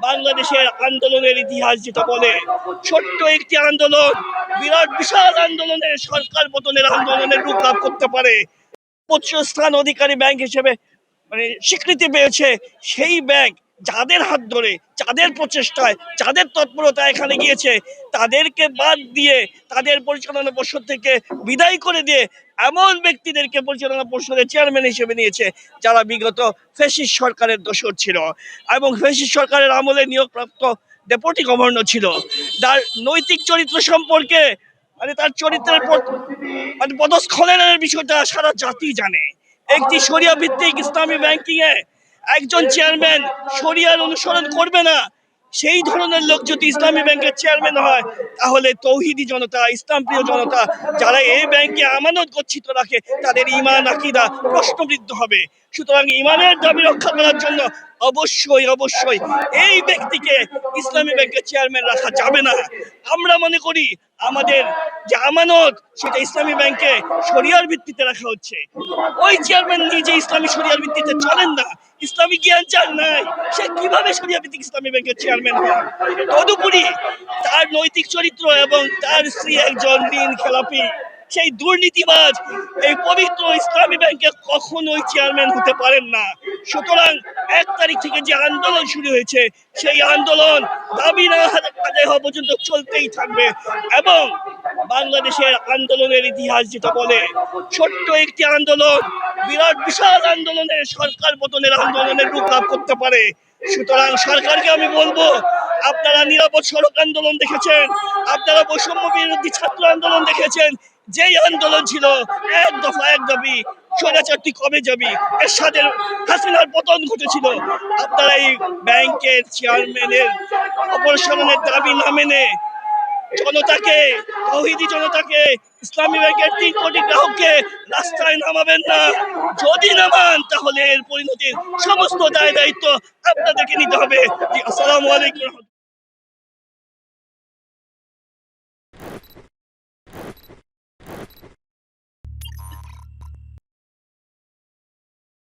বাংলাদেশের আন্দোলনের ইতিহাস যেটা বলে, ছোট্ট একটি আন্দোলন বিরাট বিশাল আন্দোলনের, সরকার পতনের আন্দোলনের রূপ লাভ করতে পারে। স্থান অধিকারী ব্যাংক হিসেবে স্বীকৃতি পেয়েছে সেই ব্যাংক, যাদের হাত ধরে, যাদের প্রচেষ্টায়, যাদের তৎপরতা এখানে গিয়েছে, তাদেরকে বাদ দিয়ে, তাদের পরিচালনা পর্ষদ থেকে বিদায় করে দিয়ে এমন ব্যক্তিদেরকে পরিচালনা পর্ষদের চেয়ারম্যান হিসেবে নিয়েছে যারা বিগত ফ্যাসিস্ট সরকারের দোসর ছিল এবং ফ্যাসিস্ট সরকারের আমলে নিয়োগপ্রাপ্ত ডেপুটি গভর্নর ছিল। তার নৈতিক চরিত্র সম্পর্কে, তার চরিত্রের পদস্খলনের বিষয়টা সারা জাতি জানে। একটি শরিয়া ভিত্তিক ইসলামী ব্যাংকিং এ একজন চেয়ারম্যান শরিয়ার অনুসরণ করবে না, সেই ধরনের লোক যদি ইসলামী ব্যাংকের চেয়ারম্যান হয়, তাহলে তৌহিদি জনতা, ইসলাম প্রিয় জনতা যারা এই ব্যাংকে আমানত গচ্ছিত রাখে, তাদের ঈমান আকীদা প্রশ্নবিদ্ধ হবে। সুতরাং ঈমানের দাবি রক্ষা করার জন্য অবশ্যই অবশ্যই এই ব্যক্তিকে ইসলামী ব্যাংকের চেয়ারম্যান রাখা যাবে না। আমরা মনে করি আমাদের যে আমানত, সেটা ইসলামী ব্যাংকে শরিয়ার ভিত্তিতে রাখা হচ্ছে। ওই চেয়ারম্যান নিজে ইসলামী শরিয়ার ভিত্তিতে চলেন না, ইসলামী জ্ঞান যার নাই, সে কিভাবে শরিয়া ভিত্তিক ইসলামী ব্যাংকের চেয়ারম্যান হয়? তদুপরি তার নৈতিক চরিত্র এবং তার স্ত্রী একজন ঋণ খেলাপি, সেই দুর্নীতিবাজ এই পবিত্র ইসলামী ব্যাংকে কখনোই চেয়ারম্যান হতে পারেন না। সুতরাং 1 তারিখ থেকে যে আন্দোলন শুরু হয়েছে, সেই আন্দোলন দাবি না আদায় হওয়া পর্যন্ত চলতেই থাকবে। এবং বাংলাদেশের আন্দোলনের ইতিহাস যেটা বলে, ছোট্ট একটি আন্দোলন বিরাট বিশাল আন্দোলনের, সরকার পতনের আন্দোলনের রূপ লাভ করতে পারে। সুতরাং সরকারকে আমি বলবো, আপনারা নিরাপদ সড়ক আন্দোলন দেখেছেন, আপনারা বৈষম্য বিরোধী ছাত্র আন্দোলন দেখেছেন, যেই আন্দোলন ছিল এক দফা এক দাবি, স্বৈরাচারটি কবে যাবি, এরশাদের হাসিনার পতন ঘটেছিল। আপনারা এই ব্যাংকের চেয়ারম্যানের অপসারণের দাবি না মেনে জনতাকে, তৌহিদি জনতাকে, ইসলামী ব্যাংকের 3 কোটি গ্রাহককে রাস্তায় নামাবেন না। যদি নামান, তাহলে এর পরিণতির সমস্ত দায় দায়িত্ব আপনাদেরকে নিতে হবে। আসসালামু আলাইকুম।